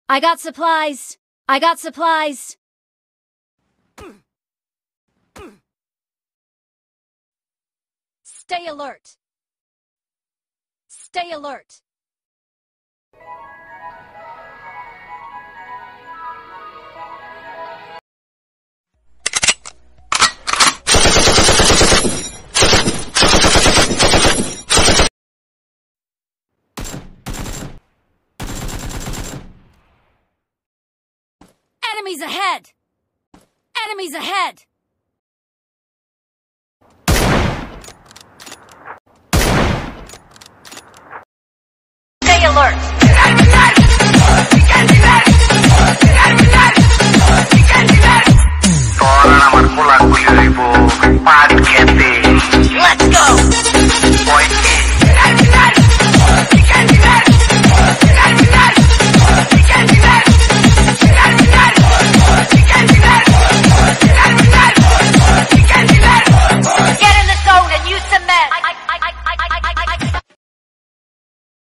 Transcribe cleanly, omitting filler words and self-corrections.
I got supplies. I got supplies. Stay alert. Stay alert. Enemies ahead! Enemies ahead! Stay alert! Let's go!